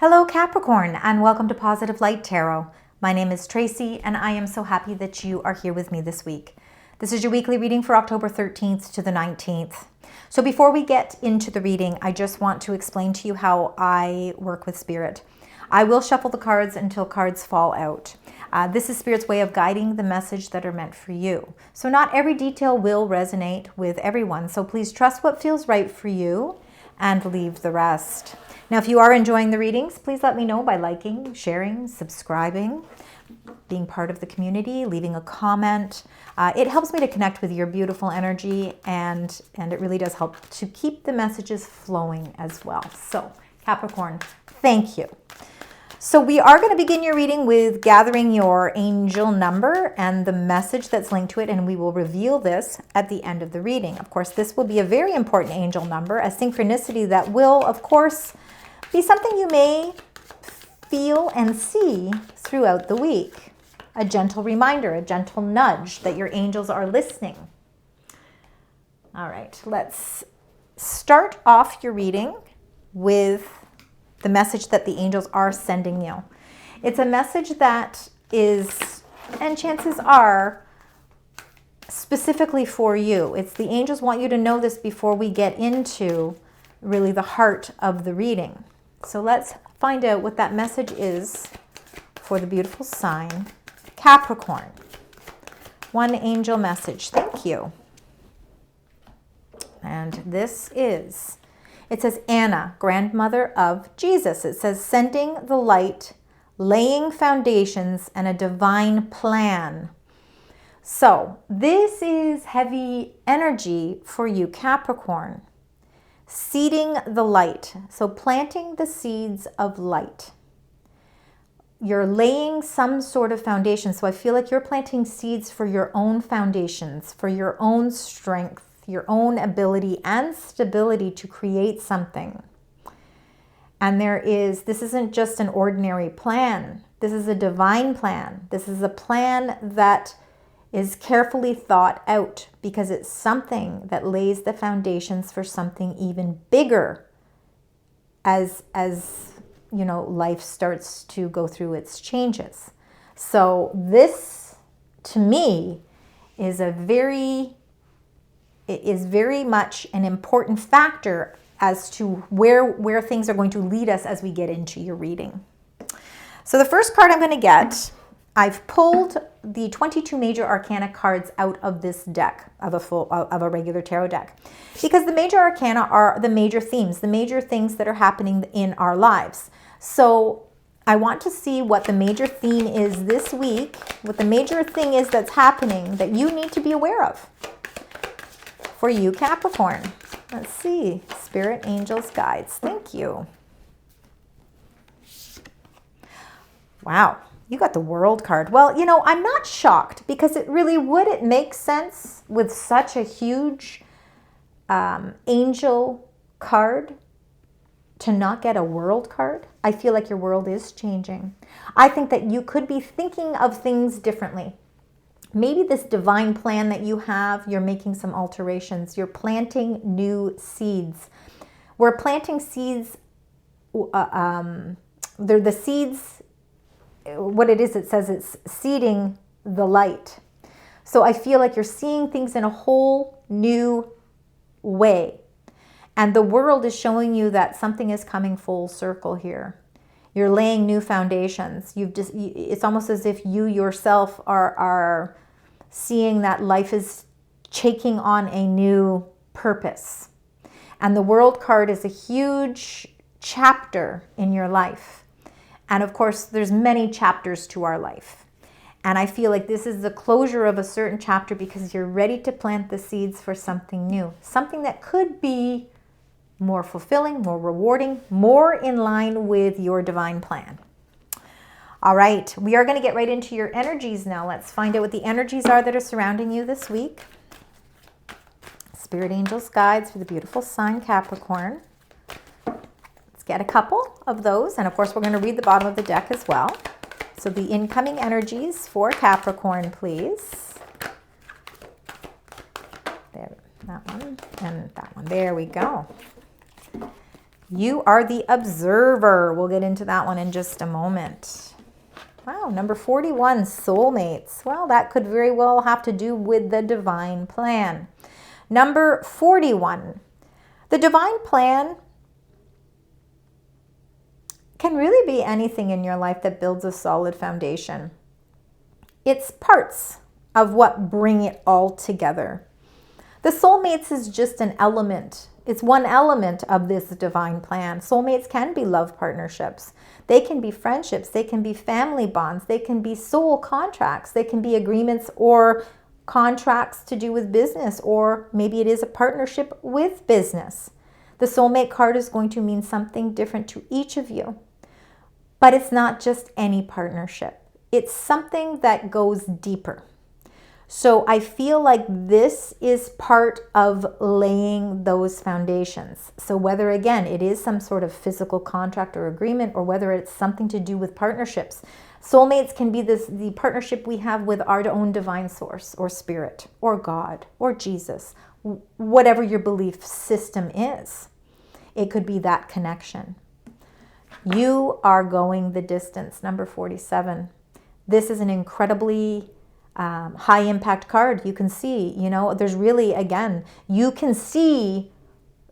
Hello Capricorn, and welcome to Positive Light Tarot. My name is Tracy and I am so happy that you are here with me this week. This is your weekly reading for October 13th to the 19th. So before we get into the reading, I just want to explain to you how I work with Spirit. I will shuffle the cards until cards fall out. This is Spirit's way of guiding the message that are meant for you. So not every detail will resonate with everyone, so please trust what feels right for you and leave the rest. Now, if you are enjoying the readings, please let me know by liking, sharing, subscribing, being part of the community, leaving a comment. It helps me to connect with your beautiful energy, and it really does help to keep the messages flowing as well. So, Capricorn, thank you. So we are going to begin your reading with gathering your angel number and the message that's linked to it, and we will reveal this at the end of the reading. Of course, this will be a very important angel number, a synchronicity that will, of course, be something you may feel and see throughout the week. A gentle reminder, a gentle nudge that your angels are listening. All right, let's start off your reading with the message that the angels are sending you. It's a message that is, and chances are, specifically for you. It's the angels want you to know this before we get into really the heart of the reading. So let's find out what that message is for the beautiful sign, Capricorn. One angel message. Thank you. And this is, it says Anna, grandmother of Jesus. It says sending the light, laying foundations, and a divine plan. So this is heavy energy for you, Capricorn. Seeding the light. So planting the seeds of light. You're laying some sort of foundation. So I feel like you're planting seeds for your own foundations, for your own strength, your own ability and stability to create something. And this isn't just an ordinary plan. This is a divine plan. This is a plan that is carefully thought out because it's something that lays the foundations for something even bigger as you know, life starts to go through its changes. So this, to me, is very much an important factor as to where things are going to lead us as we get into your reading. So the first card I'm going to get, I've pulled the 22 major arcana cards out of this deck, of a regular tarot deck, because the major arcana are the major themes, the major things that are happening in our lives. So I want to see what the major theme is this week, what the major thing is that's happening that you need to be aware of for you, Capricorn. Let's see. Spirit, angels, guides. Thank you. Wow. You got the World card. Well, you know, I'm not shocked because it makes sense with such a huge angel card to not get a World card. I feel like your world is changing. I think that you could be thinking of things differently. Maybe this divine plan that you have, you're making some alterations. You're planting new seeds. We're planting seeds. They're the seeds. What it is, it says it's seeding the light. So I feel like you're seeing things in a whole new way. And the world is showing you that something is coming full circle here. You're laying new foundations. It's almost as if you yourself are seeing that life is taking on a new purpose. And the World card is a huge chapter in your life. And of course, there's many chapters to our life. And I feel like this is the closure of a certain chapter because you're ready to plant the seeds for something new. Something that could be more fulfilling, more rewarding, more in line with your divine plan. All right, we are going to get right into your energies now. Let's find out what the energies are that are surrounding you this week. Spirit, angels, guides for the beautiful sign Capricorn. Get a couple of those, and of course we're going to read the bottom of the deck as well. So the incoming energies for Capricorn, please. There, that one and that one. There we go. You are the observer. We'll get into that one in just a moment. Wow, number 41, soulmates. Well, that could very well have to do with the divine plan. Number 41, the divine plan can really be anything in your life that builds a solid foundation. It's parts of what bring it all together. The soulmates is just an element. It's one element of this divine plan. Soulmates can be love partnerships. They can be friendships. They can be family bonds. They can be soul contracts. They can be agreements or contracts to do with business, or maybe it is a partnership with business. The soulmate card is going to mean something different to each of you. But it's not just any partnership. It's something that goes deeper. So I feel like this is part of laying those foundations. So whether, again, it is some sort of physical contract or agreement, or whether it's something to do with partnerships. Soulmates can be the partnership we have with our own divine source or spirit or God or Jesus, whatever your belief system is. It could be that connection. You are going the distance, number 47. This is an incredibly high impact card. You can see, there's really, again, you can see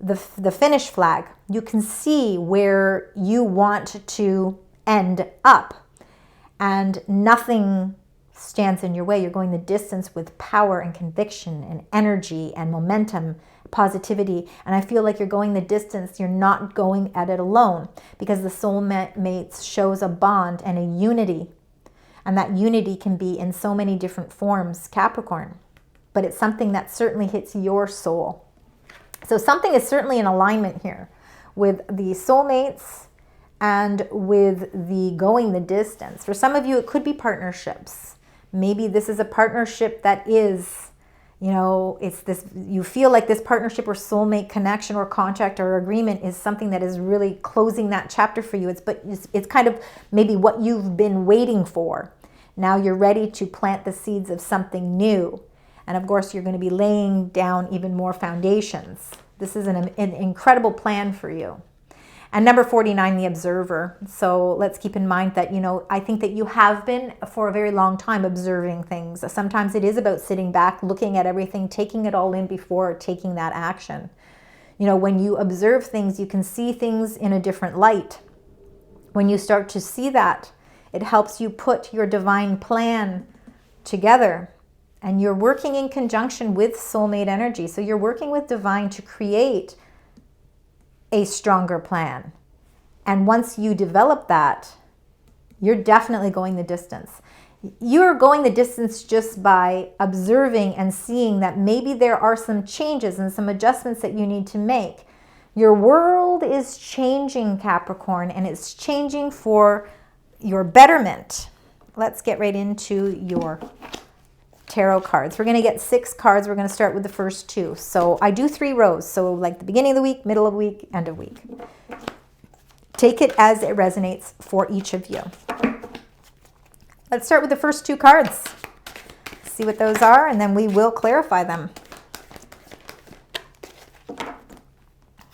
the finish flag. You can see where you want to end up, and nothing stands in your way. You're going the distance with power and conviction and energy and momentum, positivity. And I feel like you're going the distance. You're not going at it alone, because the soulmates shows a bond and a unity. And that unity can be in so many different forms, Capricorn. But it's something that certainly hits your soul. So something is certainly in alignment here with the soulmates and with the going the distance. For some of you, it could be partnerships. Maybe this is a partnership that is, it's this, you feel like this partnership or soulmate connection or contract or agreement is something that is really closing that chapter for you. It's kind of maybe what you've been waiting for. Now you're ready to plant the seeds of something new. And of course, you're going to be laying down even more foundations. This is an incredible plan for you. And number 49, the observer. So let's keep in mind that, I think that you have been for a very long time observing things. Sometimes it is about sitting back, looking at everything, taking it all in before taking that action. When you observe things, you can see things in a different light. When you start to see that, it helps you put your divine plan together. And you're working in conjunction with soulmate energy. So you're working with divine to create a stronger plan. And once you develop that, you're definitely going the distance. You're going the distance just by observing and seeing that maybe there are some changes and some adjustments that you need to make. Your world is changing, Capricorn, and it's changing for your betterment. Let's get right into your tarot cards. We're going to get 6 cards. We're going to start with the first 2. So I do 3 rows. So like the beginning of the week, middle of the week, end of week. Take it as it resonates for each of you. Let's start with the first 2 cards. See what those are, and then we will clarify them.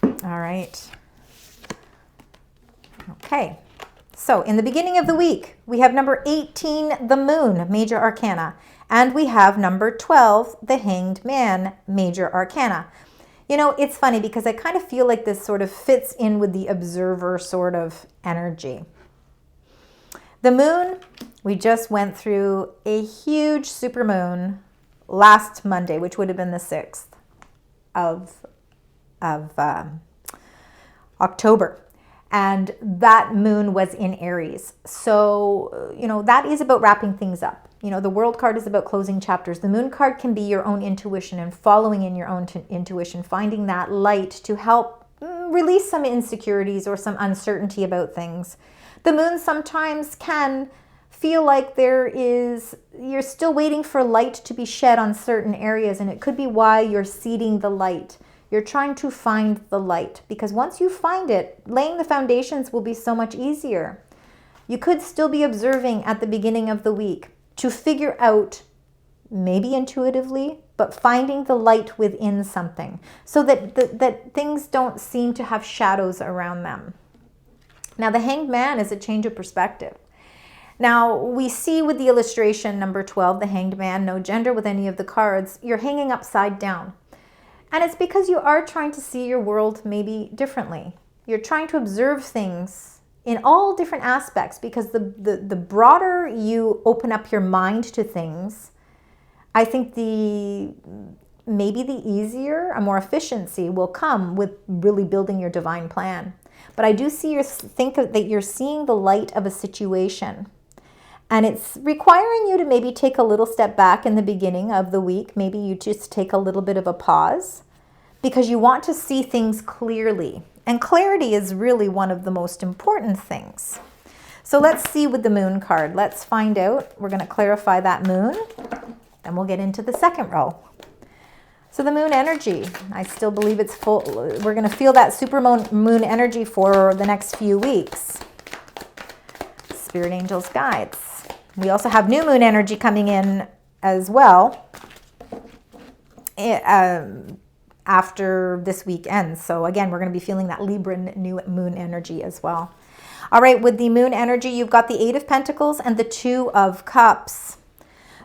All right. Okay. So in the beginning of the week, we have number 18, the Moon, Major Arcana. And we have number 12, the Hanged Man, Major Arcana. It's funny because I kind of feel like this sort of fits in with the observer sort of energy. The moon, we just went through a huge supermoon last Monday, which would have been the 6th of October. And that moon was in Aries. So, that is about wrapping things up. The world card is about closing chapters. The moon card can be your own intuition and following in your own intuition, finding that light to help release some insecurities or some uncertainty about things. The moon sometimes can feel like you're still waiting for light to be shed on certain areas, and it could be why you're seeding the light. You're trying to find the light, because once you find it, laying the foundations will be so much easier. You could still be observing at the beginning of the week to figure out maybe intuitively, but finding the light within something so that things don't seem to have shadows around them. Now, the Hanged Man is a change of perspective. Now, we see with the illustration number 12, the Hanged Man, no gender with any of the cards, you're hanging upside down. And it's because you are trying to see your world maybe differently. You're trying to observe things in all different aspects, because the broader you open up your mind to things, I think maybe the easier, a more efficiency will come with really building your divine plan. But I do think that you're seeing the light of a situation, and it's requiring you to maybe take a little step back in the beginning of the week. Maybe you just take a little bit of a pause because you want to see things clearly. And clarity is really one of the most important things. So let's see with the Moon card. Let's find out. We're going to clarify that Moon. Then we'll get into the second row. So the Moon energy, I still believe it's full. We're going to feel that super moon energy for the next few weeks. Spirit angels, guides. We also have new Moon energy coming in as well. After this week ends. So again, we're going to be feeling that Libran new Moon energy as well. All right, with the Moon energy, you've got the 8 of Pentacles and the 2 of Cups.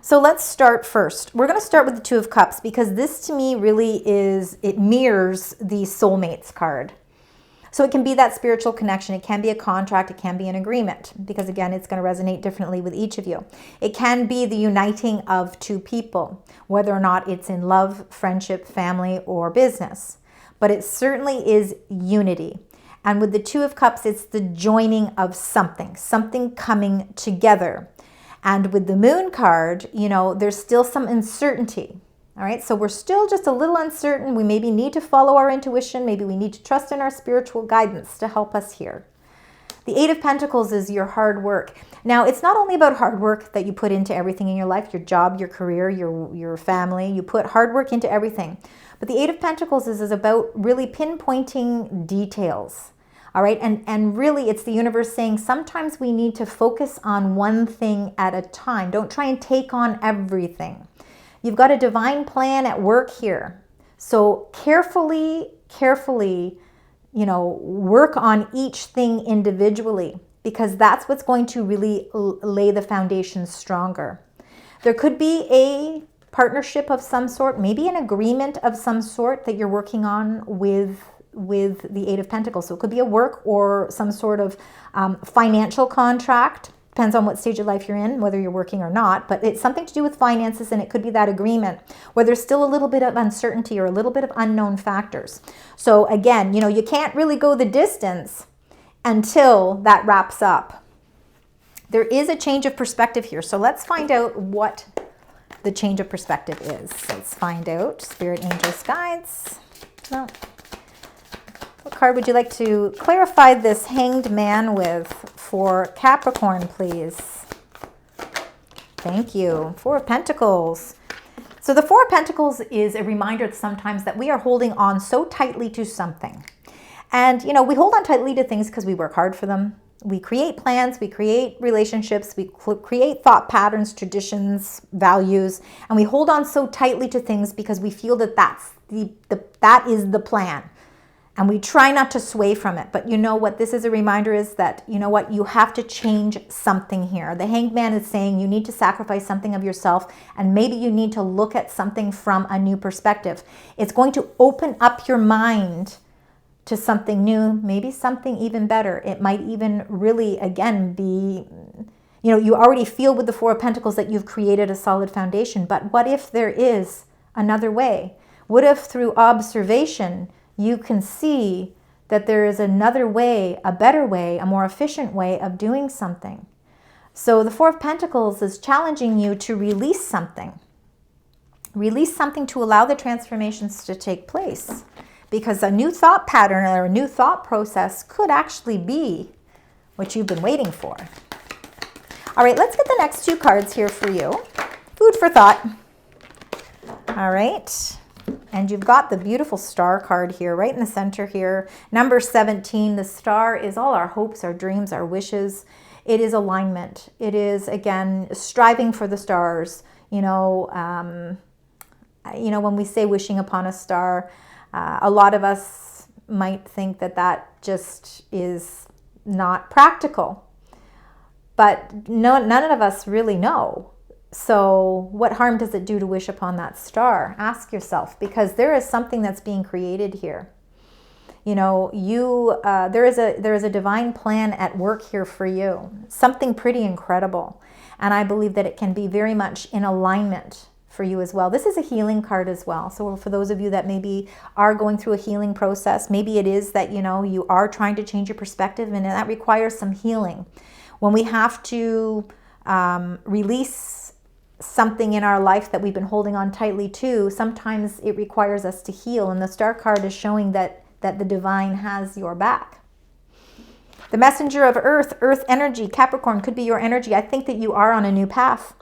So let's start first. We're going to start with the 2 of Cups because this to me really it mirrors the Soulmates card. So it can be that spiritual connection. It can be a contract. It can be an agreement, because again, it's going to resonate differently with each of you. It can be the uniting of 2 people, whether or not it's in love, friendship, family, or business. But it certainly is unity. And with the 2 of Cups, it's the joining of something coming together. And with the Moon card, there's still some uncertainty. All right, so we're still just a little uncertain. We maybe need to follow our intuition. Maybe we need to trust in our spiritual guidance to help us here. The 8 of Pentacles is your hard work. Now, it's not only about hard work that you put into everything in your life, your job, your career, your family. You put hard work into everything. But the 8 of Pentacles is about really pinpointing details. All right, and really it's the universe saying sometimes we need to focus on one thing at a time. Don't try and take on everything. You've got a divine plan at work here. So carefully, work on each thing individually, because that's what's going to really lay the foundation stronger. There could be a partnership of some sort, maybe an agreement of some sort that you're working on with the 8 of Pentacles. So it could be a work or some sort of financial contract. Depends on what stage of life you're in, whether you're working or not, but it's something to do with finances, and it could be that agreement where there's still a little bit of uncertainty or a little bit of unknown factors. So again, you can't really go the distance until that wraps up. There is a change of perspective here. So let's find out what the change of perspective is. Let's find out. Spirit, angels, guides. No. What card would you like to clarify this Hanged Man with for Capricorn, please? Thank you. 4 of Pentacles. So the 4 of Pentacles is a reminder sometimes that we are holding on so tightly to something. And, we hold on tightly to things because we work hard for them. We create plans, we create relationships, we create thought patterns, traditions, values, and we hold on so tightly to things because we feel that that is the plan. And we try not to sway from it. But what this is a reminder is that, you have to change something here. The Hanged Man is saying you need to sacrifice something of yourself, and maybe you need to look at something from a new perspective. It's going to open up your mind to something new, maybe something even better. It might even really, again, be, you already feel with the 4 of Pentacles that you've created a solid foundation. But what if there is another way? What if through observation, you can see that there is another way, a better way, a more efficient way of doing something? So the 4 of Pentacles is challenging you to release something. Release something to allow the transformations to take place. Because a new thought pattern or a new thought process could actually be what you've been waiting for. All right, let's get the next 2 cards here for you. Food for thought. All right. And you've got the beautiful star card here, right in the center here. Number 17, the star is all our hopes, our dreams, our wishes. It is alignment. It is, again, striving for the stars. When we say wishing upon a star, a lot of us might think that that just is not practical. But none of us really know. So what harm does it do to wish upon that star? Ask yourself, because there is something that's being created here. There is a divine plan at work here for you, something pretty incredible. And I believe that it can be very much in alignment for you as well. This is a healing card as well. So for those of you that maybe are going through a healing process, maybe it is that, you are trying to change your perspective, and that requires some healing. When we have to release something in our life that we've been holding on tightly to, sometimes it requires us to heal. And the star card is showing that the divine has your back. The messenger of earth energy, Capricorn, could be your energy. I think that you are on a new path.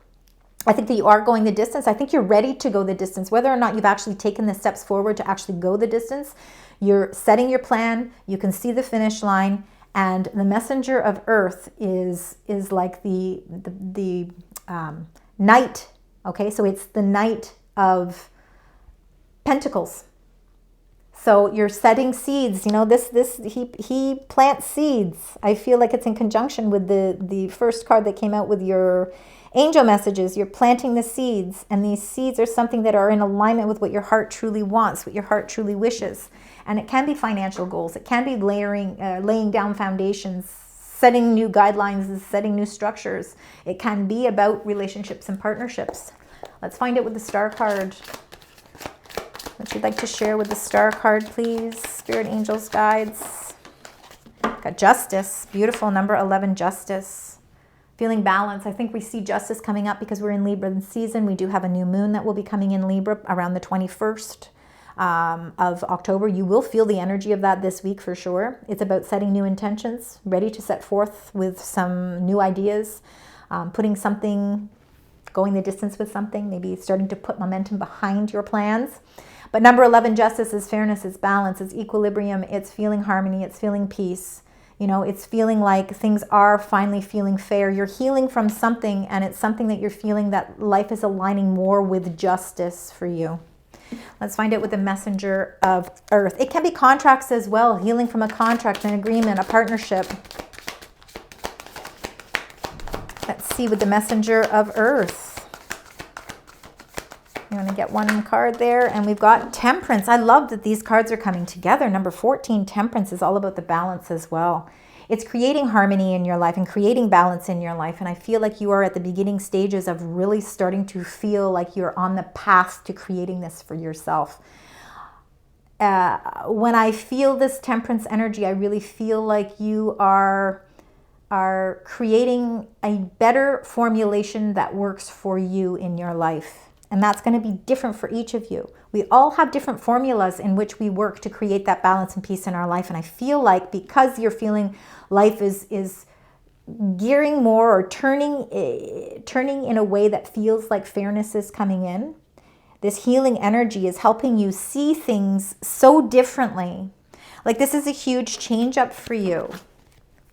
I think that you are going the distance. I think you're ready to go the distance. Whether or not you've actually taken the steps forward to actually go the distance, you're setting your plan. You can see the finish line. And the messenger of earth is like the knight. Okay, so it's the knight of pentacles. So you're setting seeds. He plants seeds. I feel like it's in conjunction with the first card that came out with your angel messages. You're planting the seeds, and these seeds are something that are in alignment with what your heart truly wants, what your heart truly wishes. And it can be financial goals. It can be laying down foundations, setting new guidelines, setting new structures. It can be about relationships and partnerships. Let's find out with the star card. What you'd like to share with the star card, please. Spirit, angels, guides. Got justice. Beautiful. Number 11, justice. Feeling balance. I think we see justice coming up because we're in Libra season. We do have a new moon that will be coming in Libra around the 21st of October. You will feel the energy of that this week for sure. It's about setting new intentions, ready to set forth with some new ideas, putting something, going the distance with something, maybe starting to put momentum behind your plans. But number 11, justice, is fairness, it's balance, it's equilibrium, it's feeling harmony, it's feeling peace. It's feeling like things are finally feeling fair. You're healing from something, and it's something that you're feeling that life is aligning more with justice for you. Let's find out with the messenger of earth. It can be contracts as well, healing from a contract, an agreement, a partnership. Let's see with the messenger of earth. You want to get one card there, and we've got temperance. I love that these cards are coming together. Number 14, temperance, is all about the balance as well. It's creating harmony in your life and creating balance in your life. And I feel like you are at the beginning stages of really starting to feel like you're on the path to creating this for yourself. When I feel this temperance energy, I really feel like you are creating a better formulation that works for you in your life. And that's going to be different for each of you. We all have different formulas in which we work to create that balance and peace in our life. And I feel like because you're feeling life is gearing more or turning in a way that feels like fairness is coming in, this healing energy is helping you see things so differently. Like this is a huge change up for you.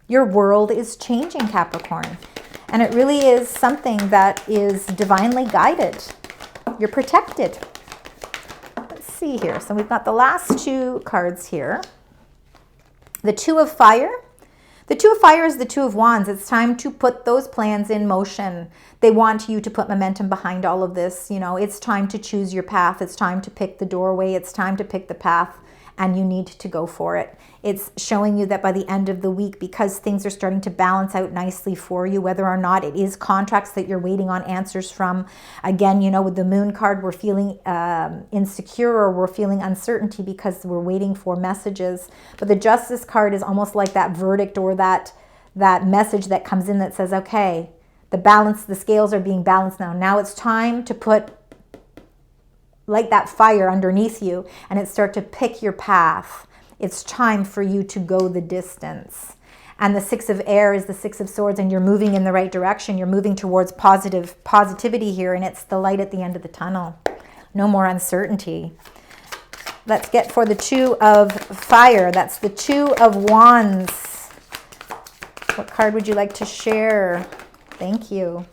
Your world is changing, Capricorn. And it really is something that is divinely guided. You're protected. Let's see here. So we've got the last two cards here. The Two of Fire. The Two of Fire is the Two of Wands. It's time to put those plans in motion. They want you to put momentum behind all of this. It's time to choose your path. It's time to pick the doorway. It's time to pick the path, and you need to go for it. It's showing you that by the end of the week, because things are starting to balance out nicely for you, whether or not it is contracts that you're waiting on answers from. Again, with the Moon card, we're feeling insecure, or we're feeling uncertainty because we're waiting for messages. But the Justice card is almost like that verdict, or that message that comes in that says, okay, the scales are being balanced now. Now it's time to put like that fire underneath you, and it's start to pick your path. It's time for you to go the distance. And the Six of Air is the Six of Swords, and you're moving in the right direction. You're moving towards positivity here, and it's the light at the end of the tunnel. No more uncertainty. let's get for the Two of Fire. That's the Two of Wands. What card would you like to share? Thank you.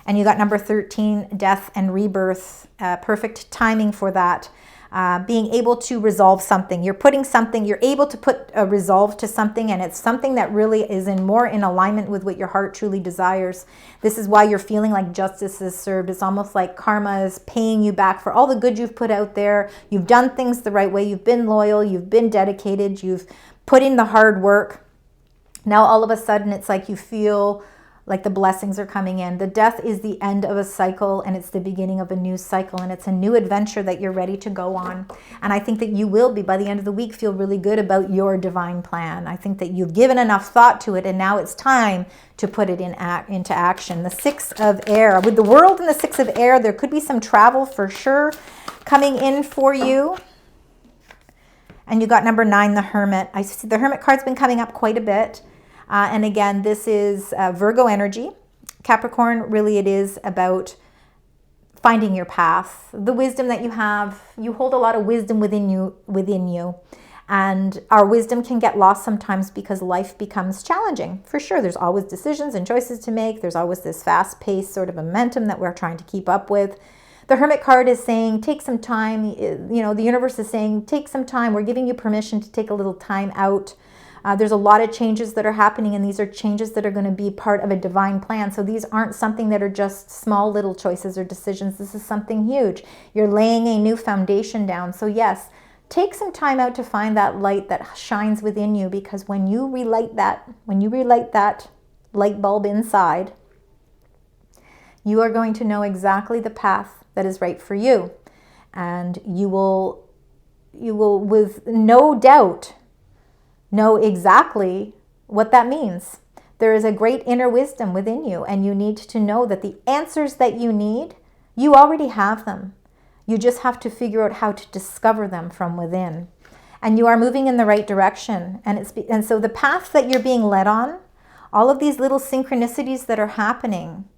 And you got number 13, Death and Rebirth. Perfect timing for that. Being able to resolve something. You're able to put a resolve to something, and it's something that really is more in alignment with what your heart truly desires. This is why you're feeling like justice is served. It's almost like karma is paying you back for all the good you've put out there. You've done things the right way. You've been loyal. You've been dedicated. You've put in the hard work. Now all of a sudden it's like you feel like the blessings are coming in. The death is the end of a cycle, and it's the beginning of a new cycle, and it's a new adventure that you're ready to go on. And I think that you will be, by the end of the week, feel really good about your divine plan. I think that you've given enough thought to it, and now it's time to put it into action. The Six of Air. With the World and the Six of Air, there could be some travel for sure coming in for you. And you got number 9, the Hermit. I see the Hermit card's been coming up quite a bit. And again, this is Virgo energy. Capricorn, really it is about finding your path. The wisdom that you have, you hold a lot of wisdom within you. And our wisdom can get lost sometimes because life becomes challenging. For sure, there's always decisions and choices to make. There's always this fast-paced sort of momentum that we're trying to keep up with. The Hermit card is saying, take some time. You know, the universe is saying, take some time. We're giving you permission to take a little time out. There's a lot of changes that are happening, and these are changes that are going to be part of a divine plan. So these aren't something that are just small little choices or decisions. This is something huge. You're laying a new foundation down. So yes, take some time out to find that light that shines within you, because when you relight that light bulb inside, you are going to know exactly the path that is right for you. And you will with no doubt know exactly what that means. There is a great inner wisdom within you, and you need to know that the answers that you need, you already have them. You just have to figure out how to discover them from within. And you are moving in the right direction. And so the path that you're being led on, all of these little synchronicities that are happening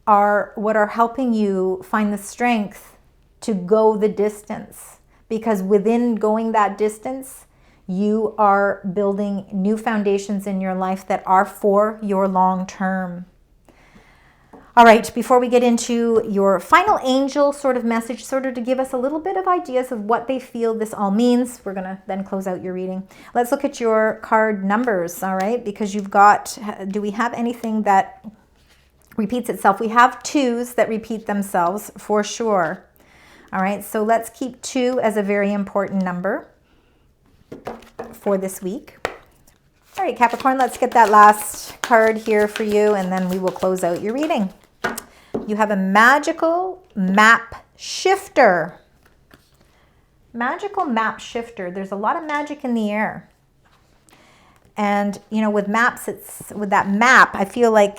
are what are helping you find the strength to go the distance. Because within going that distance, you are building new foundations in your life that are for your long term. All right, before we get into your final angel sort of message, sort of to give us a little bit of ideas of what they feel this all means, we're going to then close out your reading. Let's look at your card numbers, all right? Because you've got, do we have anything that repeats itself? We have 2s that repeat themselves for sure. All right, so let's keep 2 as a very important number for this week. All right, Capricorn, let's get that last card here for you, and then we will close out your reading. You have a magical map shifter. Magical map shifter. There's a lot of magic in the air. And, you know, with maps, with that map, I feel like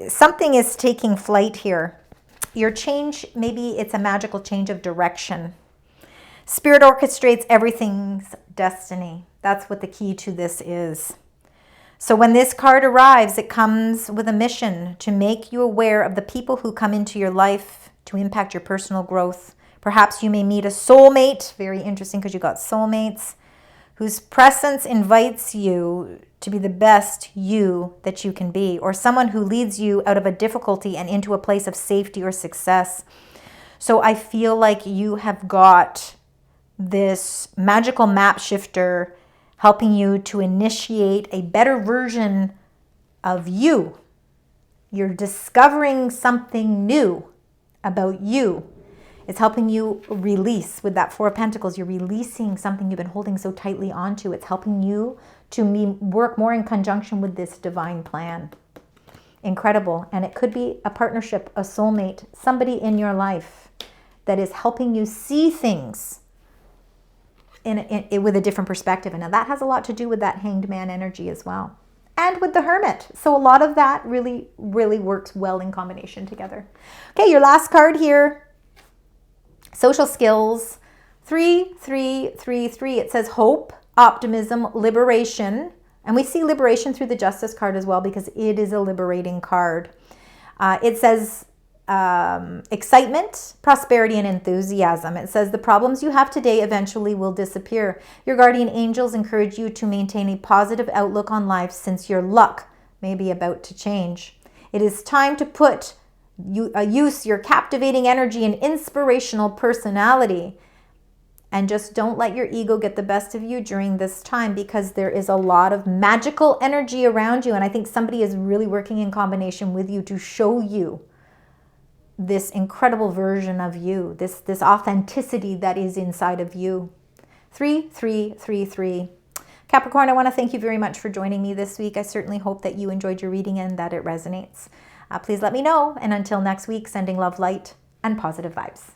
something is taking flight here. Your change, maybe it's a magical change of direction. Spirit orchestrates everything's destiny. That's what the key to this is. So when this card arrives, it comes with a mission to make you aware of the people who come into your life to impact your personal growth. Perhaps you may meet a soulmate. Very interesting, because you got soulmates whose presence invites you to be the best you that you can be, or someone who leads you out of a difficulty and into a place of safety or success. So I feel like you have got this magical map shifter helping you to initiate a better version of you. You're discovering something new about you. It's helping you release. With that 4 of Pentacles, you're releasing something you've been holding so tightly onto. It's helping you to work more in conjunction with this divine plan. Incredible. And it could be a partnership, a soulmate, somebody in your life that is helping you see things with a different perspective. And now that has a lot to do with that Hanged Man energy as well. And with the Hermit. So a lot of that really, really works well in combination together. Okay, your last card here. Social skills. 3, 3, 3, 3. It says hope, optimism, liberation. And we see liberation through the Justice card as well, because it is a liberating card. It says excitement, prosperity, and enthusiasm. It says the problems you have today eventually will disappear. Your guardian angels encourage you to maintain a positive outlook on life since your luck may be about to change. It is time to put use your captivating energy and inspirational personality. And just don't let your ego get the best of you during this time, because there is a lot of magical energy around you. And I think somebody is really working in combination with you to show you this incredible version of you, this authenticity that is inside of you. 3333. Capricorn, I want to thank you very much for joining me this week. I certainly hope that you enjoyed your reading and that it resonates. Please let me know. And until next week, sending love, light, and positive vibes.